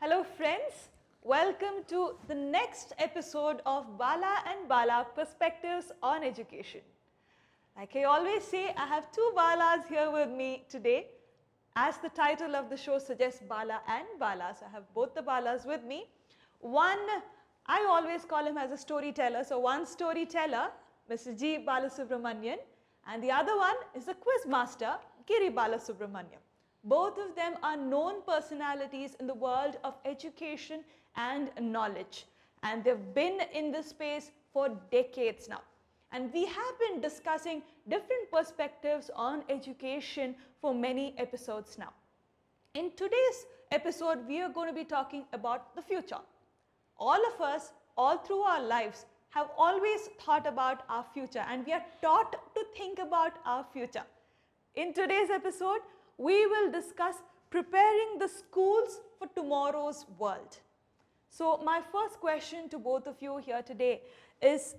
Hello friends, welcome to the next episode of Bala and Bala Perspectives on Education. Like I always say, I have two Balas here with me today. As the title of the show suggests, Bala and Balas. I have both the Balas with me. One, I always call him as a storyteller. So one storyteller, Mr. G. Balasubramanian, and the other one is the quiz master, Giri Balasubramanian. Both of them are known personalities in the world of education and knowledge, and they've been in this space for decades now. And we have been discussing different perspectives on education for many episodes now. In today's episode, we are going to be talking about the future. All of us, all through our lives, have always thought about our future, and we are taught to think about our future. In today's episode, we will discuss preparing the schools for tomorrow's world. So my first question to both of you here today is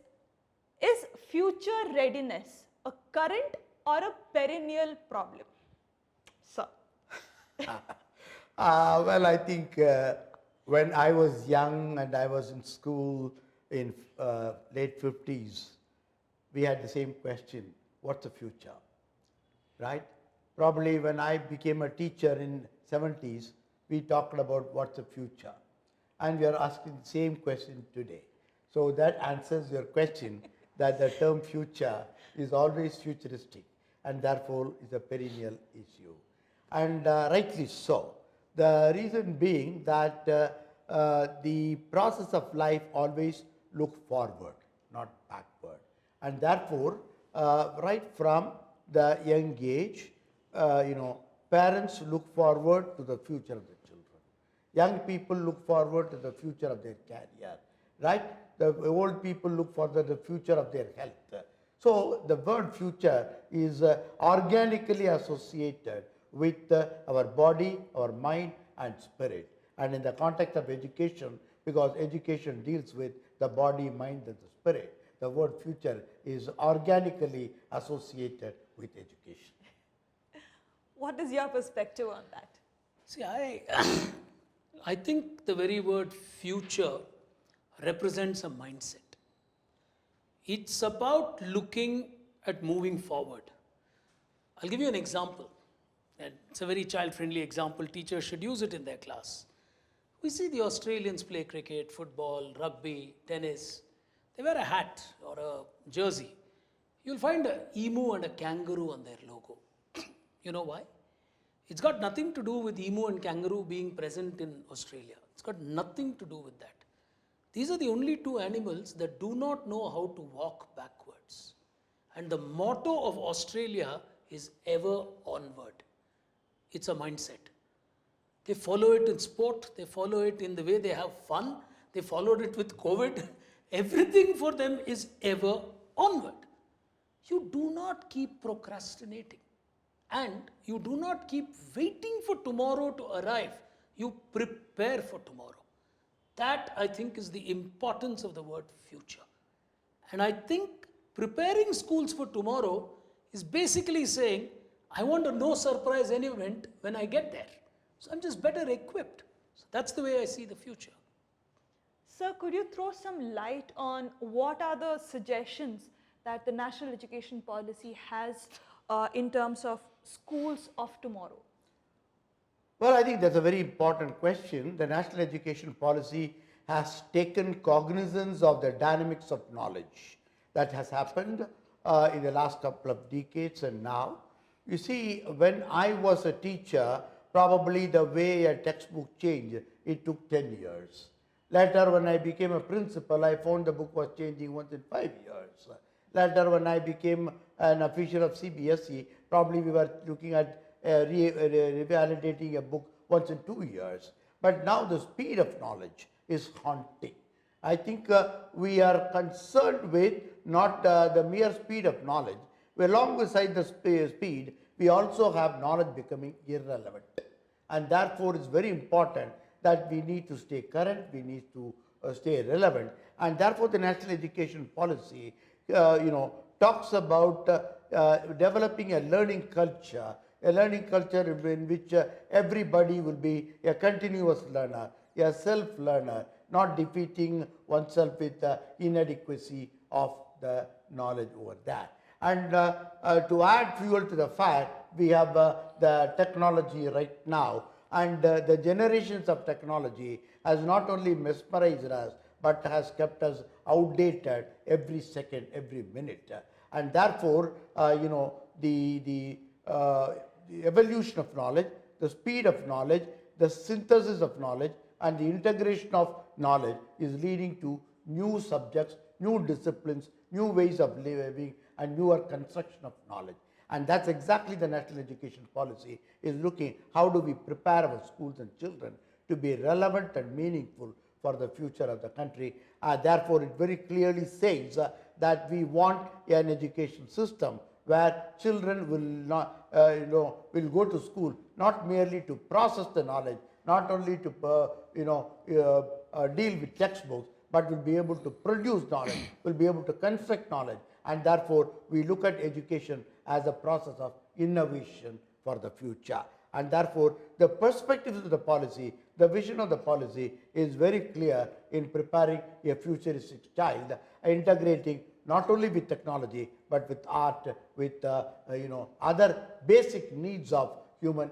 future readiness a current or a perennial problem? Sir. Well, I think when I was young and I was in school in late 50s, we had the same question, what's the future, right? Probably when I became a teacher in 70s, we talked about what's the future. And we are asking the same question today. So that answers your question that the term future is always futuristic and therefore is a perennial issue. And rightly so. The reason being that the process of life always looks forward, not backward. And therefore, right from the young age, parents look forward to the future of the children. Young people look forward to the future of their career, right? The old people look for the future of their health. So the word future is organically associated with our body, our mind and spirit. And in the context of education, because education deals with the body, mind and the spirit, the word future is organically associated with education. What is your perspective on that? See, I think the very word future represents a mindset. It's about looking at moving forward. I'll give you an example. And it's a very child-friendly example. Teachers should use it in their class. We see the Australians play cricket, football, rugby, tennis. They wear a hat or a jersey. You'll find an emu and a kangaroo on their logo. You know why? It's got nothing to do with emu and kangaroo being present in Australia. It's got nothing to do with that. These are the only two animals that do not know how to walk backwards. And the motto of Australia is ever onward. It's a mindset. They follow it in sport, they follow it in the way they have fun, they followed it with COVID. Everything for them is ever onward. You do not keep procrastinating. And you do not keep waiting for tomorrow to arrive. You prepare for tomorrow. That, I think, is the importance of the word future. And I think preparing schools for tomorrow is basically saying, I want a no surprise event when I get there. So I'm just better equipped. So that's the way I see the future. Sir, could you throw some light on what are the suggestions that the National Education Policy has in terms of schools of tomorrow? Well, I think that's a very important question. The National Education Policy has taken cognizance of the dynamics of knowledge that has happened in the last couple of decades and now. You see, when I was a teacher, probably the way a textbook changed, it took 10 years. Later, when I became a principal, I found the book was changing once in 5 years. Later, when I became an official of CBSE, probably we were looking at revalidating a book once in 2 years. But now the speed of knowledge is haunting. I think we are concerned with not the mere speed of knowledge. Along beside the speed, we also have knowledge becoming irrelevant. And therefore, it's very important that we need to stay current, we need to stay relevant. And therefore, the National Education Policy, talks about developing a learning culture in which everybody will be a continuous learner. a self-learner, not defeating oneself with the inadequacy of the knowledge over that. And to add fuel to the fire, we have the technology right now, and the generations of technology has not only mesmerized us, but has kept us outdated every second, every minute. And therefore, the evolution of knowledge, the speed of knowledge, the synthesis of knowledge, and the integration of knowledge is leading to new subjects, new disciplines, new ways of living, and newer construction of knowledge. And that's exactly the national education policy is looking, how do we prepare our schools and children to be relevant and meaningful for the future of the country. Therefore, it very clearly says that we want an education system where children will not, will go to school not merely to process the knowledge, not only to, deal with textbooks, but will be able to produce knowledge, will be able to construct knowledge, and therefore we look at education as a process of innovation for the future. And therefore, the perspectives of the policy, the vision of the policy is very clear in preparing a futuristic child, integrating not only with technology, but with art, with other basic needs of human,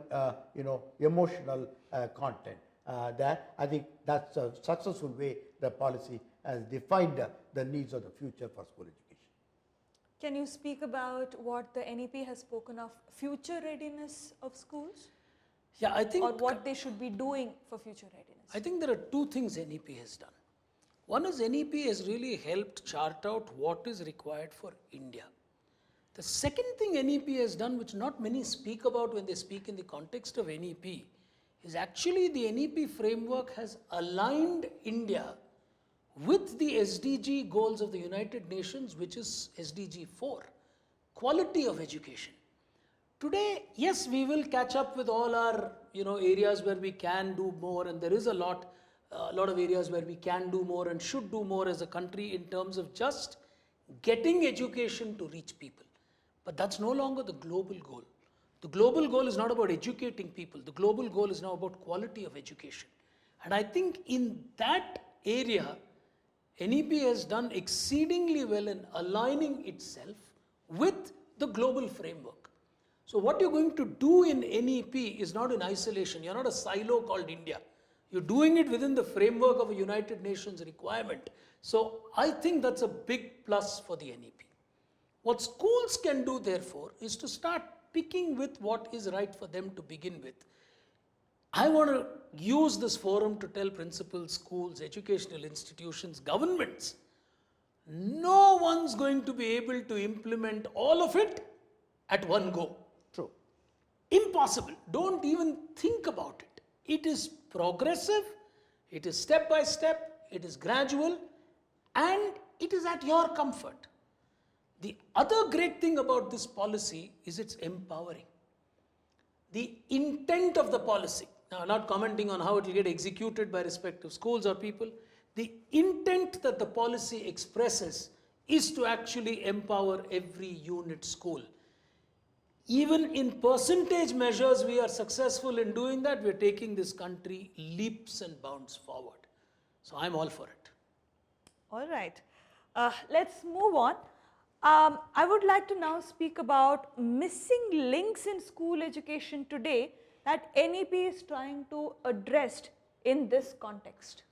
emotional content. That I think that's a successful way the policy has defined the needs of the future for school education. Can you speak about what the NEP has spoken of future readiness of schools? Yeah, I think. Or what they should be doing for future readiness? I think there are two things NEP has done. One is NEP has really helped chart out what is required for India. The second thing NEP has done, which not many speak about when they speak in the context of NEP, is actually the NEP framework has aligned India with the SDG goals of the United Nations, which is SDG 4, quality of education. Today, yes, we will catch up with all our areas where we can do more, and there is a lot of areas where we can do more and should do more as a country in terms of just getting education to reach people. But that's no longer the global goal. The global goal is not about educating people. The global goal is now about quality of education. And I think in that area, NEP has done exceedingly well in aligning itself with the global framework. So what you're going to do in NEP is not in isolation. You're not a silo called India. You're doing it within the framework of a United Nations requirement. So I think that's a big plus for the NEP. What schools can do, therefore, is to start picking with what is right for them to begin with. I want to use this forum to tell principals, schools, educational institutions, governments, no one's going to be able to implement all of it at one go. True. Impossible. Don't even think about it. It is progressive, it is step by step, it is gradual, and it is at your comfort. The other great thing about this policy is it's empowering. The intent of the policy, now I'm not commenting on how it will get executed by respective schools or people, the intent that the policy expresses is to actually empower every unit school. Even in percentage measures, we are successful in doing that. We're taking this country leaps and bounds forward. So I'm all for it. All right. Let's move on. I would like to now speak about missing links in school education today that NEP is trying to address in this context.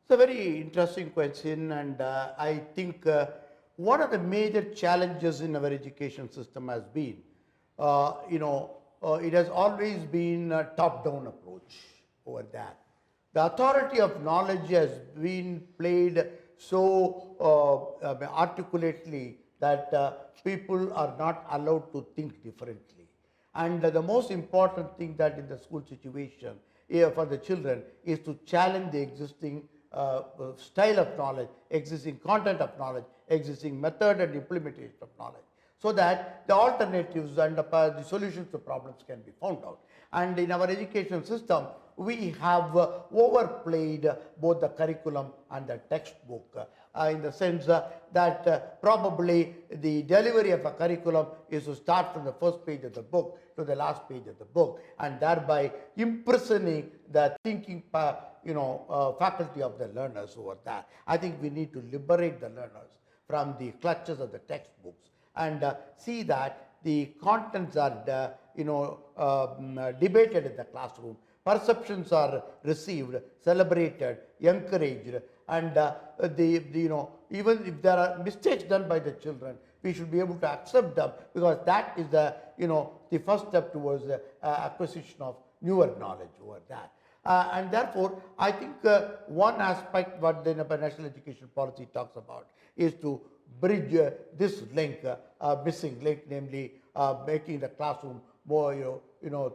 It's a very interesting question, and I think one of the major challenges in our education system has been, it has always been a top-down approach over that. The authority of knowledge has been played so articulately that people are not allowed to think differently. And the most important thing that in the school situation for the children is to challenge the existing style of knowledge, existing content of knowledge, existing method and implementation of knowledge, so that the alternatives and the solutions to problems can be found out. And in our education system, we have overplayed both the curriculum and the textbook in the sense that probably the delivery of a curriculum is to start from the first page of the book to the last page of the book, and thereby imprisoning the thinking faculty of the learners over that. I think we need to liberate the learners from the clutches of the textbooks and see that the contents are debated in the classroom. Perceptions are received, celebrated, encouraged, and even if there are mistakes done by the children, we should be able to accept them, because that is the first step towards the acquisition of newer knowledge over that. And therefore, I think one aspect what the national education policy talks about is to bridge this link, missing link, namely making the classroom more,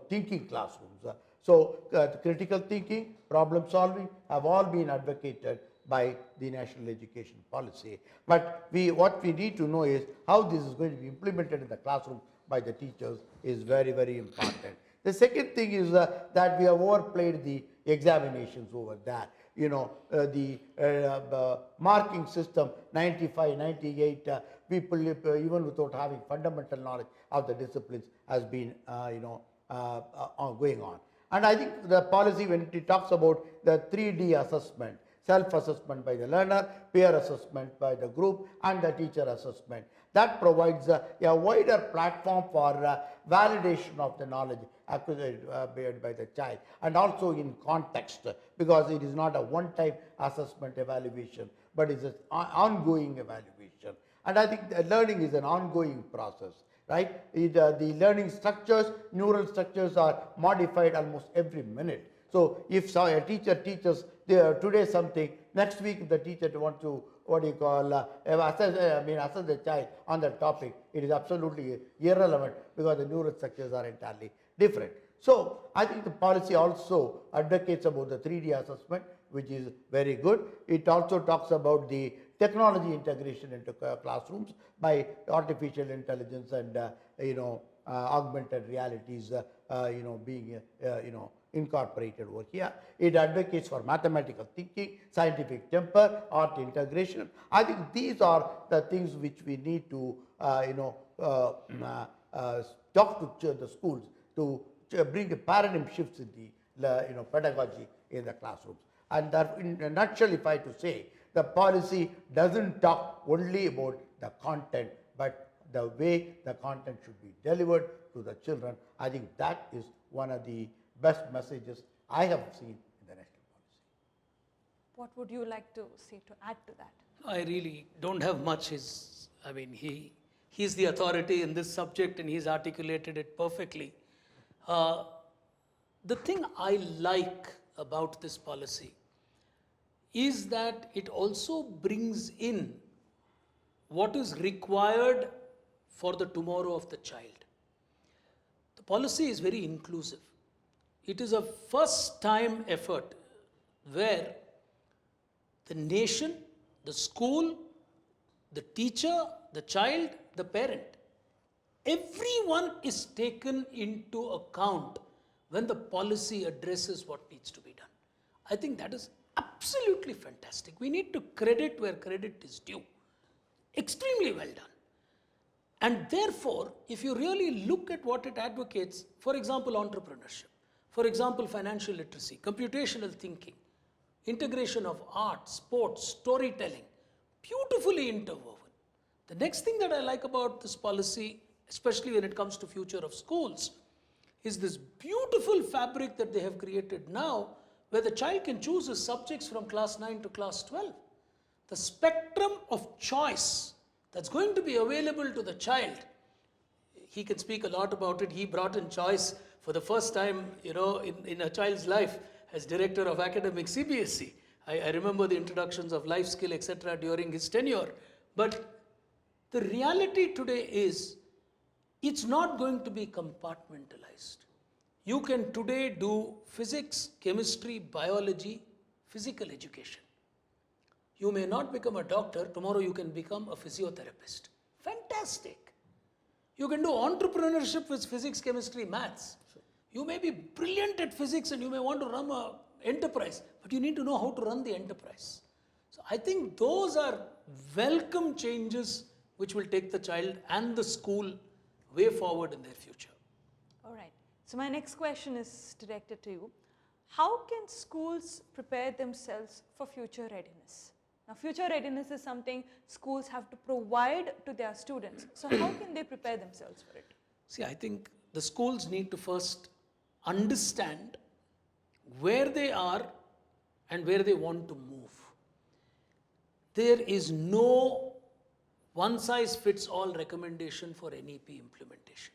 thinking classrooms. So critical thinking, problem solving have all been advocated by the national education policy. But what we need to know is how this is going to be implemented in the classroom by the teachers is very, very important. The second thing is that we have overplayed the examinations over that. The marking system, 95, 98, people even without having fundamental knowledge of the disciplines has been going on. And I think the policy, when it talks about the 3D assessment, self-assessment by the learner, peer assessment by the group, and the teacher assessment, that provides a wider platform for validation of the knowledge acquired by the child, and also in context, because it is not a one-time assessment evaluation, but it's an ongoing evaluation. And I think learning is an ongoing process, right? The learning structures, neural structures are modified almost every minute. So if a teacher teaches today something, next week the teacher wants to assess the child on that topic, it is absolutely irrelevant, because the neural structures are entirely different. So I think the policy also advocates about the 3D assessment, which is very good. It also talks about the technology integration into classrooms by artificial intelligence and augmented realities being incorporated over here. It advocates for mathematical thinking, scientific temper, art integration. I think these are the things which we need to talk to the schools to bring a paradigm shifts in the pedagogy in the classrooms. And that, in a nutshell, if I to say, the policy doesn't talk only about the content, but the way the content should be delivered to the children. I think that is one of the best messages I have seen in the national policy. What would you like to say to add to that? I really don't have much. He's the authority in this subject, and he's articulated it perfectly. The thing I like about this policy is that it also brings in what is required for the tomorrow of the child. The policy is very inclusive. It is a first-time effort where the nation, the school, the teacher, the child, the parent, everyone is taken into account when the policy addresses what needs to be done. I think that is absolutely fantastic. We need to credit where credit is due. Extremely well done. And therefore, if you really look at what it advocates, for example, entrepreneurship, for example, financial literacy, computational thinking, integration of art, sports, storytelling, beautifully interwoven. The next thing that I like about this policy, especially when it comes to future of schools, is this beautiful fabric that they have created now, where the child can choose his subjects from class 9 to class 12. The spectrum of choice that's going to be available to the child, he can speak a lot about it. He brought in choice for the first time, in a child's life as director of academic CBSE. I remember the introductions of life skill, etc. during his tenure. But the reality today is, it's not going to be compartmentalized. You can today do physics, chemistry, biology, physical education. You may not become a doctor, tomorrow you can become a physiotherapist. Fantastic. You can do entrepreneurship with physics, chemistry, maths. You may be brilliant at physics and you may want to run an enterprise, but you need to know how to run the enterprise. So I think those are welcome changes which will take the child and the school way forward in their future. All right. So my next question is directed to you. How can schools prepare themselves for future readiness? Now, future readiness is something schools have to provide to their students. So how can they prepare themselves for it? See, I think the schools need to first understand where they are and where they want to move. There is no one size fits all recommendation for NEP implementation.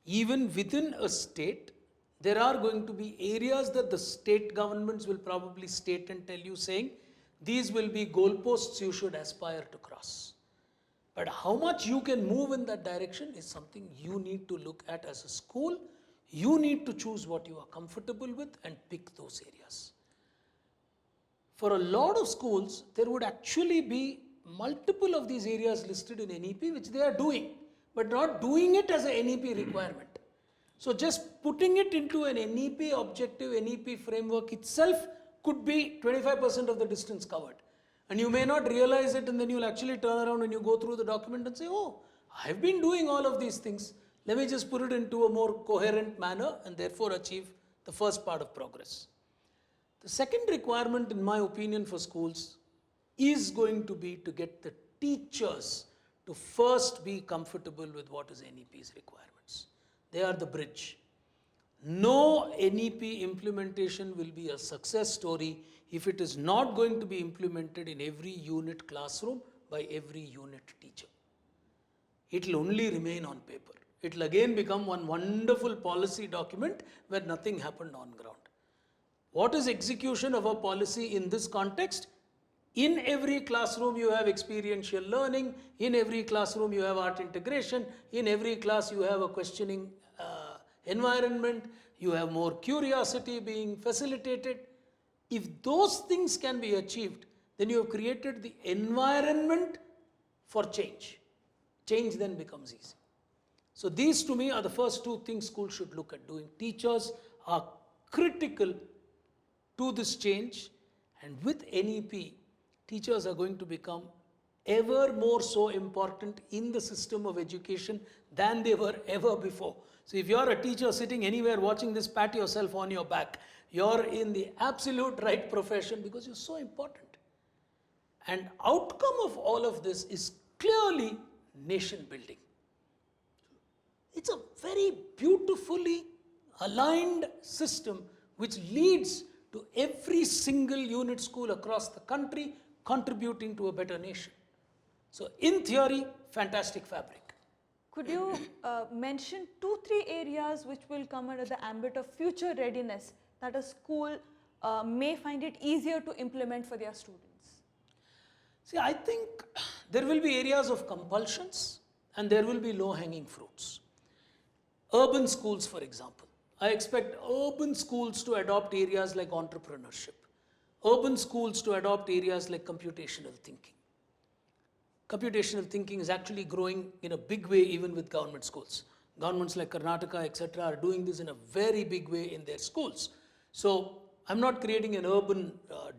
Even within a state, there are going to be areas that the state governments will probably state and tell you, saying, these will be goalposts you should aspire to cross. But how much you can move in that direction is something you need to look at as a school. You need to choose what you are comfortable with and pick those areas. For a lot of schools, there would actually be multiple of these areas listed in NEP which they are doing, but not doing it as a NEP requirement. So just putting it into an NEP objective, NEP framework itself could be 25% of the distance covered. And you may not realize it, and then you'll actually turn around and you go through the document and say, oh, I've been doing all of these things. Let me just put it into a more coherent manner and therefore achieve the first part of progress. The second requirement, in my opinion, for schools is going to be to get the teachers to first be comfortable with what is NEP's requirements. They are the bridge. No NEP implementation will be a success story if it is not going to be implemented in every unit classroom by every unit teacher. It will only remain on paper. It will again become one wonderful policy document where nothing happened on ground. What is execution of a policy in this context? In every classroom you have experiential learning, in every classroom you have art integration, in every class you have a questioning environment, you have more curiosity being facilitated. If those things can be achieved, then you have created the environment for change. Change then becomes easy. So these to me are the first two things schools should look at doing. Teachers are critical to this change, and with NEP, teachers are going to become ever more so important in the system of education than they were ever before. So if you're a teacher sitting anywhere watching this, pat yourself on your back. You're in the absolute right profession because you're so important. And outcome of all of this is clearly nation building. It's a very beautifully aligned system which leads to every single unit school across the country contributing to a better nation. So in theory, fantastic fabric. Could you mention 2-3 areas which will come under the ambit of future readiness that a school may find it easier to implement for their students? See, I think there will be areas of compulsions and there will be low-hanging fruits. Urban schools, for example. I expect urban schools to adopt areas like entrepreneurship. Urban schools to adopt areas like computational thinking. Computational thinking is actually growing in a big way even with government schools. Governments like Karnataka, etc. are doing this in a very big way in their schools. So I'm not creating an urban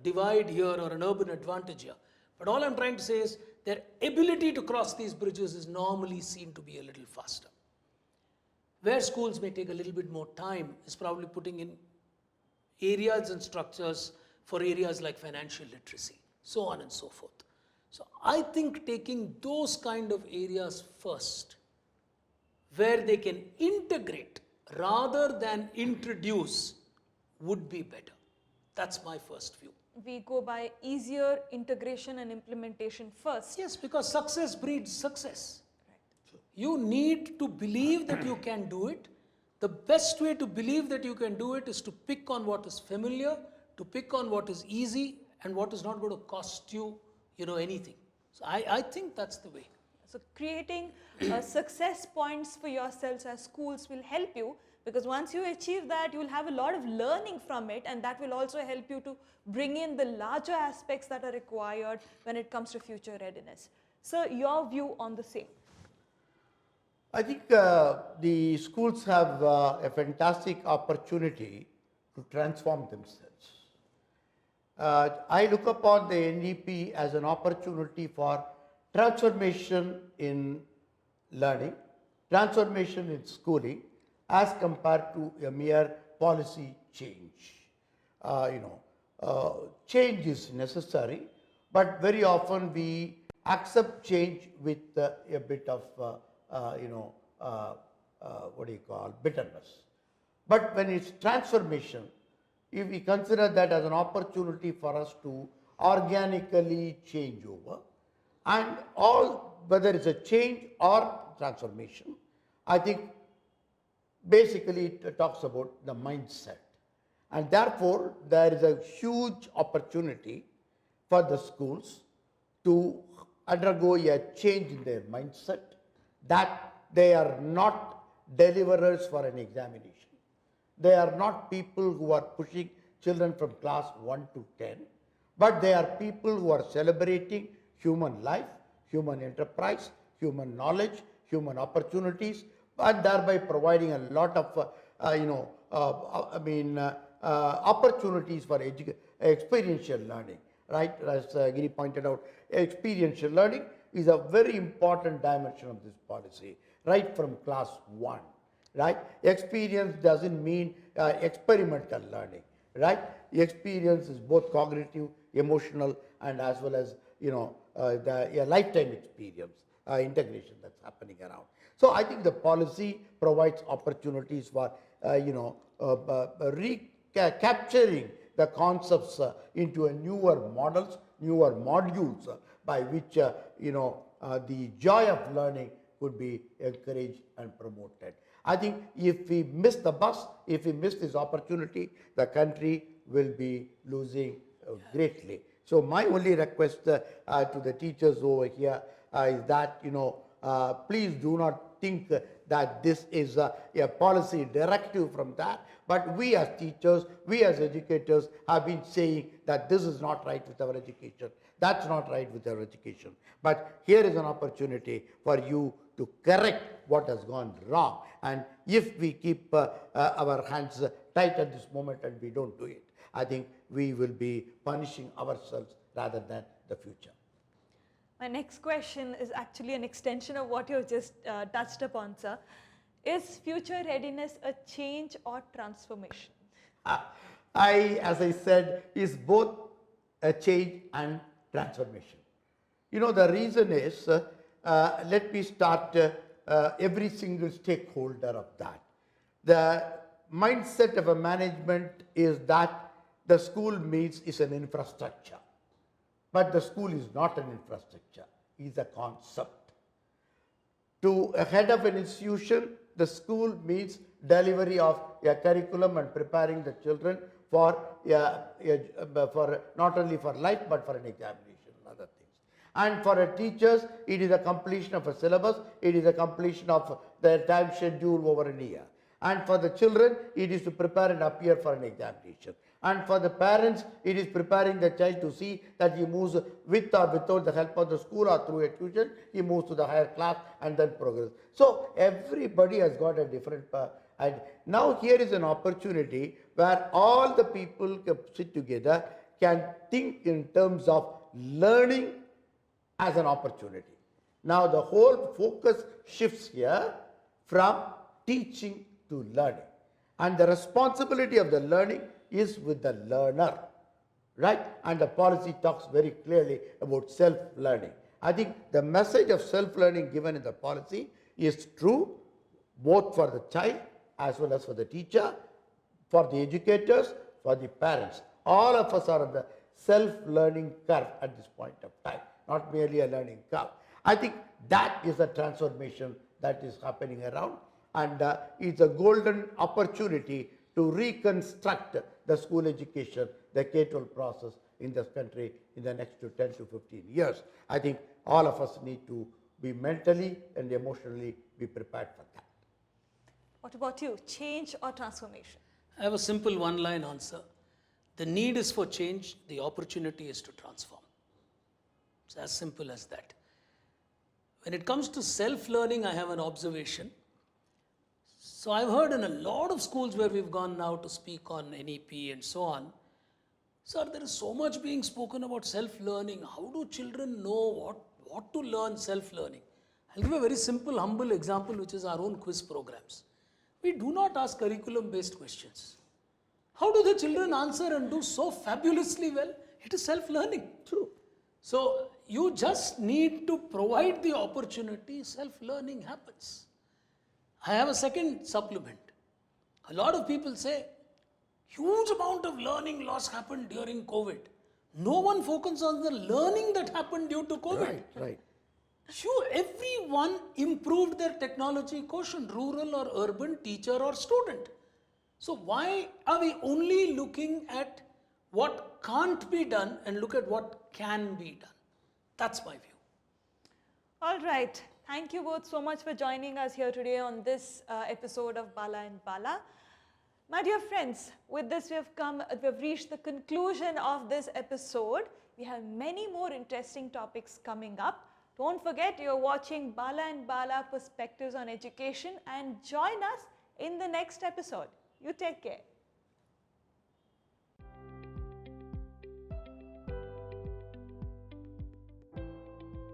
divide here or an urban advantage here. But all I'm trying to say is their ability to cross these bridges is normally seen to be a little faster. Where schools may take a little bit more time is probably putting in areas and structures for areas like financial literacy, so on and so forth. So I think taking those kind of areas first, where they can integrate rather than introduce, would be better. That's my first view. We go by easier integration and implementation first. Yes, because success breeds success. You need to believe that you can do it. The best way to believe that you can do it is to pick on what is familiar, to pick on what is easy, and what is not going to cost you, anything. So I think that's the way. So creating success points for yourselves as schools will help you, because once you achieve that, you will have a lot of learning from it, and that will also help you to bring in the larger aspects that are required when it comes to future readiness. So your view on the same? I think the schools have a fantastic opportunity to transform themselves. I look upon the NEP as an opportunity for transformation in learning, transformation in schooling, as compared to a mere policy change. Change is necessary, but very often we accept change with a bit of, what do you call, bitterness. But when it's transformation, if we consider that as an opportunity for us to organically change over, and all, whether it's a change or transformation, I think basically it talks about the mindset. And therefore, there is a huge opportunity for the schools to undergo a change in their mindset, that they are not deliverers for an examination. They are not people who are pushing children from class 1 to 10, but they are people who are celebrating human life, human enterprise, human knowledge, human opportunities, and thereby providing a lot of, opportunities for experiential learning, right? As Giri pointed out, experiential learning is a very important dimension of this policy, right from class 1. Right? Experience doesn't mean experimental learning, right? Experience is both cognitive, emotional, and as well as, the lifetime experience, integration that's happening around. So I think the policy provides opportunities for, recapturing the concepts into a newer models, newer modules by which, the joy of learning could be encouraged and promoted. I think if we miss the bus, if we miss this opportunity, the country will be losing greatly. So my only request to the teachers over here is that, please do not think that this is a policy directive from that, but we as teachers, we as educators have been saying that this is not right with our education. That's not right with our education. But here is an opportunity for you to correct what has gone wrong. And if we keep our hands tight at this moment and we don't do it, I think we will be punishing ourselves rather than the future. My next question is actually an extension of what you just touched upon, sir. Is future readiness a change or transformation? As I said, is both a change and transformation. The reason is, let me start every single stakeholder of that. The mindset of a management is that the school is an infrastructure. But the school is not an infrastructure, it is a concept. To a head of an institution, the school means delivery of a curriculum and preparing the children for not only for life but for an examination and other things. And for a teachers, it is a completion of a syllabus, it is a completion of their time schedule over a year. And for the children, it is to prepare and appear for an examination. And for the parents, it is preparing the child to see that he moves with or without the help of the school or through a tuition, he moves to the higher class and then progress. So everybody has got a different and now here is an opportunity where all the people can sit together, can think in terms of learning as an opportunity. Now the whole focus shifts here from teaching to learning. And the responsibility of the learning is with the learner, right? And the policy talks very clearly about self-learning. I think the message of self-learning given in the policy is true both for the child as well as for the teacher, for the educators, for the parents. All of us are on the self-learning curve at this point of time, not merely a learning curve. I think that is a transformation that is happening around, and it's a golden opportunity to reconstruct the school education, the K-12 process in this country in the next 10 to 15 years. I think all of us need to be mentally and emotionally be prepared for that. What about you? Change or transformation? I have a simple one-line answer. The need is for change, the opportunity is to transform. It's as simple as that. When it comes to self-learning, I have an observation. So I've heard in a lot of schools where we've gone now to speak on NEP and so on, Sir, there is so much being spoken about self-learning. How do children know what to learn self-learning? I'll give a very simple, humble example, which is our own quiz programs. We do not ask curriculum-based questions. How do the children answer and do so fabulously well? It is self-learning. True. So you just need to provide the opportunity, self-learning happens. I have a second supplement. A lot of people say, huge amount of learning loss happened during COVID. No one focuses on the learning that happened due to COVID. Right. Everyone improved their technology quotient, rural or urban, teacher or student. So why are we only looking at what can't be done and look at what can be done? That's my view. All right. Thank you both so much for joining us here today on this episode of Bala and Bala. My dear friends, with this we have reached the conclusion of this episode. We have many more interesting topics coming up. Don't forget, you're watching Bala and Bala Perspectives on Education, and join us in the next episode. You take care.